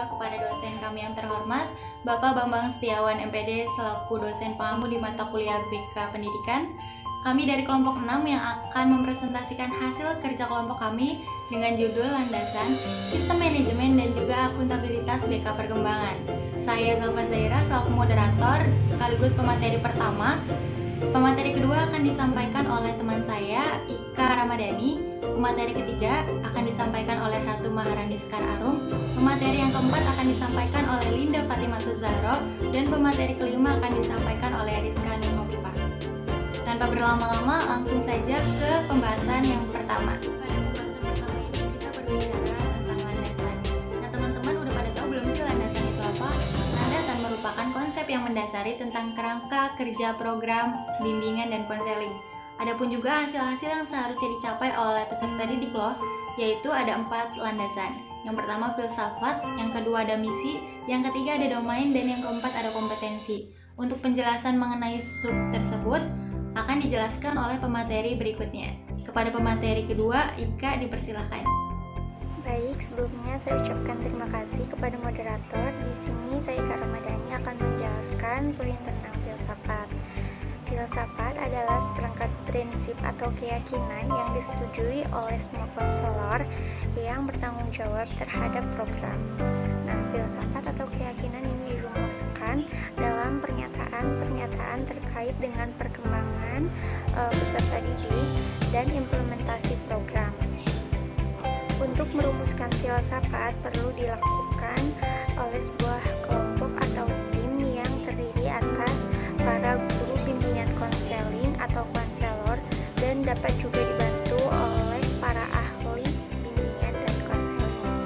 juga kepada dosen kami yang terhormat, Bapak Bambang Setiawan MPD selaku dosen pengampu di mata kuliah BK Pendidikan. Kami dari kelompok 6 yang akan mempresentasikan hasil kerja kelompok kami dengan judul Landasan Sistem Manajemen dan juga Akuntabilitas BK Perkembangan. Saya Zalfa Zaira selaku moderator sekaligus pemateri pertama. Pemateri kedua akan disampaikan oleh teman saya, Ika Ramadhani. Pemateri ketiga akan disampaikan oleh Ratu Maharani Sekar Arum. Pemateri yang keempat akan disampaikan oleh Linda Fatimatus Zahro. Dan pemateri kelima akan disampaikan oleh Rizka Nurhofifa. Tanpa berlama-lama, langsung saja ke pembahasan yang pertama. Pada pembahasan pertama ini kita berbicara tentang landasan. Nah, teman-teman udah pada tahu belum sih landasan itu apa? Landasan merupakan konsep yang mendasari tentang kerangka kerja program, bimbingan, dan konseling. Adapun juga hasil-hasil yang seharusnya dicapai oleh peserta didik loh, yaitu ada 4 landasan. Yang pertama filsafat, yang kedua ada misi, yang ketiga ada domain, dan yang keempat ada kompetensi. Untuk penjelasan mengenai sub tersebut akan dijelaskan oleh pemateri berikutnya. Kepada pemateri kedua, Ika dipersilahkan. Baik, sebelumnya saya ucapkan terima kasih kepada moderator. Di sini saya Ika Ramadhani akan menjelaskan poin tentang filsafat. Filsafat adalah seperangkat prinsip atau keyakinan yang disetujui oleh semua konselor yang bertanggung jawab terhadap program. Nah, filsafat atau keyakinan ini dirumuskan dalam pernyataan-pernyataan terkait dengan perkembangan peserta didik dan implementasi program. Untuk merumuskan filsafat perlu dilakukan oleh sebuah kelompok atau tim yang terdiri atas para guru bimbingan konseling atau konselor dan dapat juga dibantu oleh para ahli bimbingan dan konseling.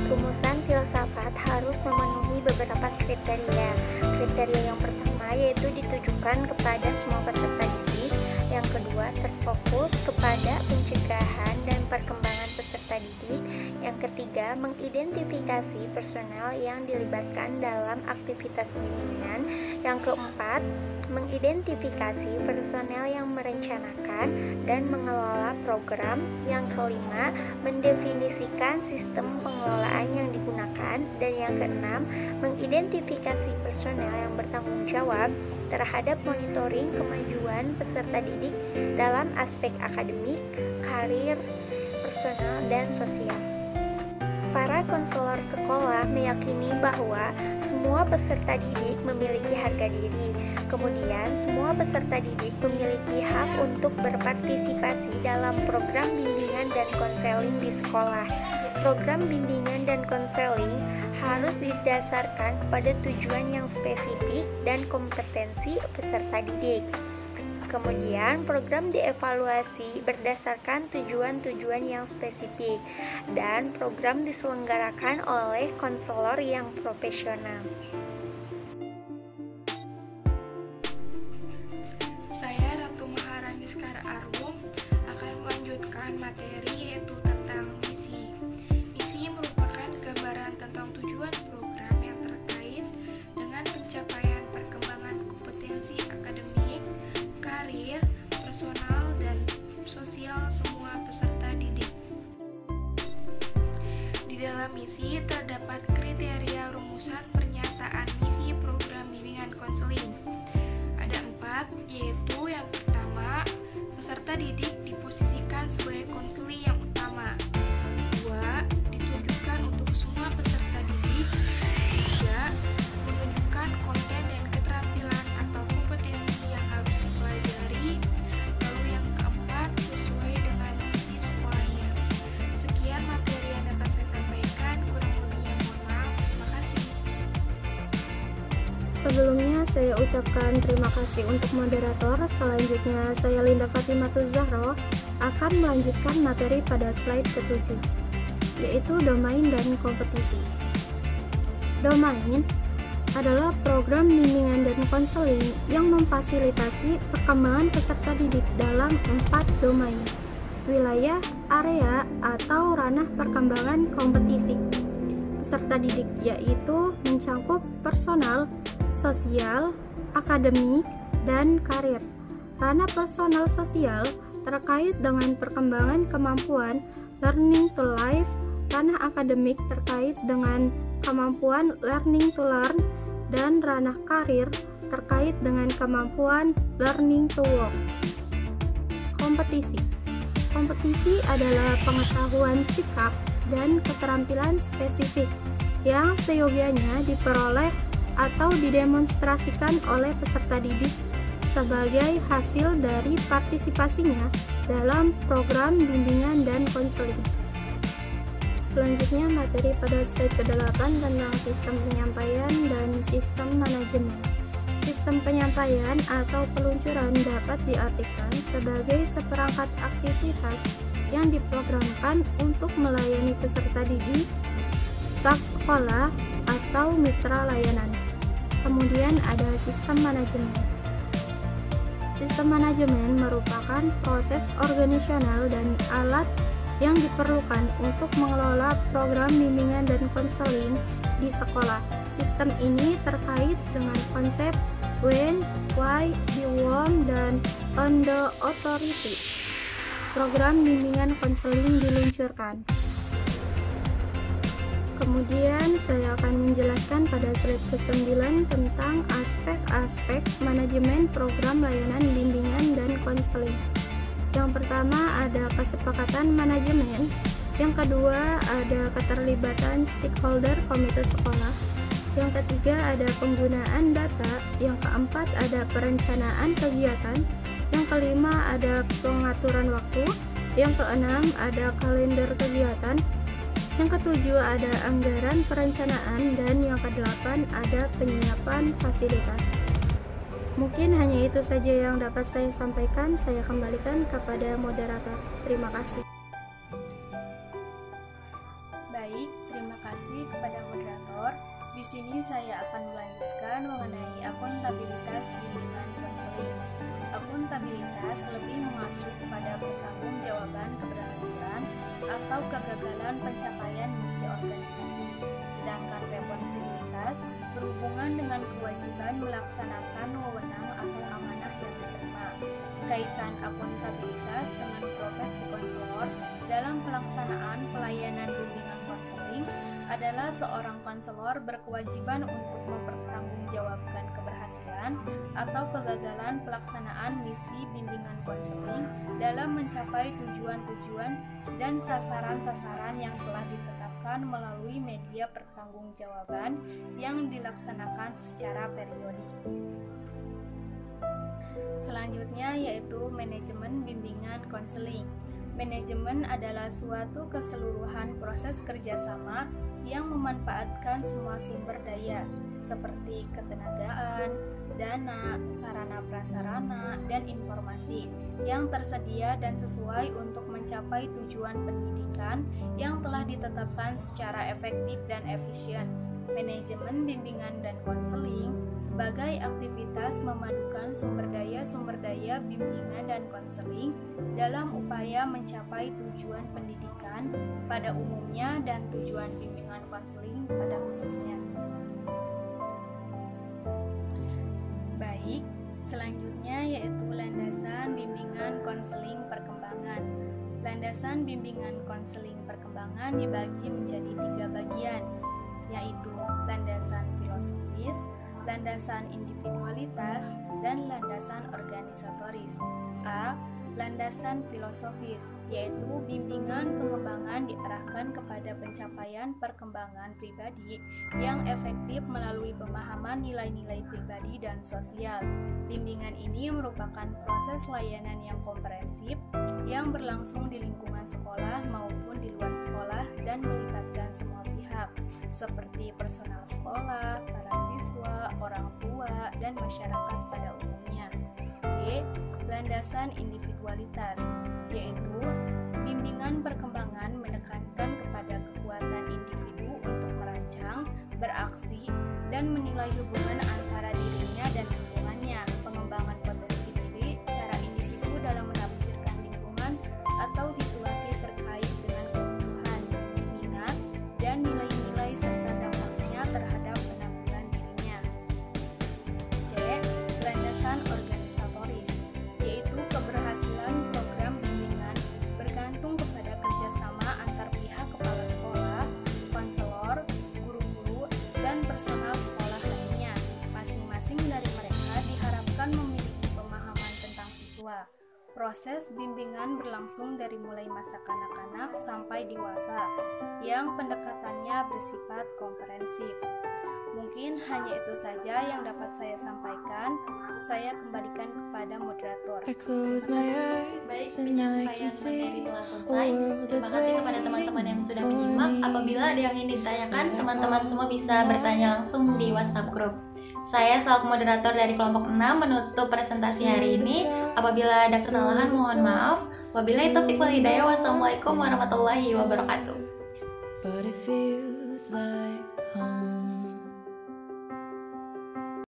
Rumusan filsafat harus memenuhi beberapa kriteria. Kriteria yang pertama yaitu ditujukan kepada semua peserta didik. Yang kedua, terfokus kepada pencegahan dan perkembangan peserta didik. Yang ketiga, mengidentifikasi personel yang dilibatkan dalam aktivitas bimbingan. Yang keempat, mengidentifikasi personel yang merencanakan dan mengelola program. Yang kelima, mendefinisikan sistem pengelolaan yang digunakan. Dan yang keenam, mengidentifikasi personel yang bertanggung jawab terhadap monitoring kemajuan peserta didik dalam aspek akademik, karir, personal, dan sosial. Para konselor sekolah meyakini bahwa semua peserta didik memiliki harga diri. Kemudian, semua peserta didik memiliki hak untuk berpartisipasi dalam program bimbingan dan konseling di sekolah. Program bimbingan dan konseling harus didasarkan pada tujuan yang spesifik dan kompetensi peserta didik. Kemudian, program dievaluasi berdasarkan tujuan-tujuan yang spesifik dan program diselenggarakan oleh konselor yang profesional. Saya Ratu Maharani Sekar Arum akan melanjutkan materi yaitu tentang misi. Misi merupakan gambaran tentang tujuan program yang terkait dengan pencapaian perkembangan kompetensi akademik, karir, personal, dan sosial semua peserta didik. Di dalam misi terdapat kriteria rumusan pernyataan misi program bimbingan konseling. Ada 4, yaitu yang pertama, peserta didik diposisikan sebagai konseling yang utama. 2, ditujukan untuk semua peserta didik. 3, menunjukkan konten dan keterampilan atau kompetensi yang harus dipelajari. Lalu yang keempat, sesuai dengan misi sekolahnya. Sekian materi yang dapat saya sampaikan, kurang lebihnya mohon maaf. Terima kasih. Sebelumnya saya ucapkan terima kasih untuk moderator. Selanjutnya saya Linda Fatimatus Zahro akan melanjutkan materi pada slide ke-7, yaitu domain dan kompetisi. Domain adalah program bimbingan dan konseling yang memfasilitasi perkembangan peserta didik dalam 4 domain: wilayah, area, atau ranah perkembangan kompetisi peserta didik, yaitu mencakup personal, sosial, akademik, dan karir. Ranah personal sosial terkait dengan perkembangan kemampuan learning to life. Ranah akademik terkait dengan kemampuan learning to learn, dan ranah karir terkait dengan kemampuan learning to work. Kompetisi. Kompetisi adalah pengetahuan sikap dan keterampilan spesifik yang seyogianya diperoleh atau didemonstrasikan oleh peserta didik sebagai hasil dari partisipasinya dalam program bimbingan dan konseling. Selanjutnya materi pada slide ke-8 tentang sistem penyampaian dan sistem manajemen. Sistem penyampaian atau peluncuran dapat diartikan sebagai seperangkat aktivitas yang diprogramkan untuk melayani peserta didik, staf sekolah, atau mitra layanan. Kemudian ada sistem manajemen. Sistem manajemen merupakan proses organisasional dan alat yang diperlukan untuk mengelola program bimbingan dan konseling di sekolah. Sistem ini terkait dengan konsep when, why, the when, dan on the authority. Program bimbingan konseling diluncurkan. Kemudian saya akan menjelaskan pada slide ke-9 tentang aspek-aspek manajemen program layanan bimbingan dan konseling. Yang pertama ada kesepakatan manajemen, yang kedua ada keterlibatan stakeholder komite sekolah, yang ketiga ada penggunaan data, yang keempat ada perencanaan kegiatan, yang kelima ada pengaturan waktu, yang keenam ada kalender kegiatan, yang ketujuh ada anggaran perencanaan, dan yang kedelapan ada penyiapan fasilitas. Mungkin hanya itu saja yang dapat saya sampaikan. Saya kembalikan kepada moderator. Terima kasih. Baik, terima kasih kepada moderator. Di sini saya akan melanjutkan mengenai akuntabilitas bimbingan konseling. Akuntabilitas lebih mengacu kepada pertanggungjawaban keberhasilan atau kegagalan pencapaian misi organisasi, sedangkan responsibilitas berhubungan dengan kewajiban melaksanakan wewenang atau amanah yang diterima. Kaitan akuntabilitas dengan profesi konselor dalam pelaksanaan pelayanan bimbingan konseling adalah seorang konselor berkewajiban untuk mempertanggungjawabkan keberhasilan atau kegagalan pelaksanaan misi bimbingan konseling dalam mencapai tujuan-tujuan dan sasaran-sasaran yang telah ditetapkan melalui media pertanggungjawaban yang dilaksanakan secara periodik. Selanjutnya yaitu manajemen bimbingan konseling. Manajemen adalah suatu keseluruhan proses kerjasama yang memanfaatkan semua sumber daya seperti ketenagaan, dana, sarana prasarana, dan informasi yang tersedia dan sesuai untuk mencapai tujuan pendidikan yang telah ditetapkan secara efektif dan efisien. Manajemen bimbingan dan konseling sebagai aktivitas memadukan sumber daya bimbingan dan konseling dalam upaya mencapai tujuan pendidikan pada umumnya dan tujuan bimbingan konseling pada khususnya. Baik, selanjutnya yaitu landasan bimbingan konseling perkembangan. Landasan bimbingan konseling perkembangan dibagi menjadi 3 bagian, yaitu landasan filosofis, landasan individualitas, dan landasan organisatoris. A. Landasan filosofis, yaitu bimbingan pengembangan diarahkan kepada pencapaian perkembangan pribadi yang efektif melalui pemahaman nilai-nilai pribadi dan sosial. Bimbingan ini merupakan proses layanan yang komprehensif yang berlangsung di lingkungan sekolah maupun di luar sekolah dan melibatkan semua pihak, seperti personal sekolah, para siswa, orang tua, dan masyarakat pada umumnya. B. Landasan individualitas, yaitu bimbingan perkembangan menekankan kepada kekuatan individu untuk merancang, beraksi, dan menilai hubungan antara dirinya dan lingkungannya, pengembangan potensi diri, cara individu dalam menafsirkan lingkungan atau situasi terkait dengan kebutuhan, minat, dan nilai-nilai serta dampaknya terhadap penampilan dirinya. C. Landasan organisatoris, yaitu keberhasilan program bimbingan bergantung kepada kerjasama antar pihak kepala sekolah, konselor, guru-guru, Proses bimbingan berlangsung dari mulai masa kanak-kanak sampai dewasa, yang pendekatannya bersifat komprehensif. Mungkin hanya itu saja yang dapat saya sampaikan. Saya kembalikan kepada moderator. Baik, penyampaian materi telah selesai. Terima kasih kepada teman-teman yang sudah menyimak. Apabila ada yang ingin ditanyakan, teman-teman semua bisa bertanya langsung di WhatsApp group. Saya selaku moderator dari kelompok 6 menutup presentasi hari ini. Apabila ada kesalahan, mohon maaf. Wabillahi taufiq wal hidayah. Wassalamualaikum warahmatullahi wabarakatuh.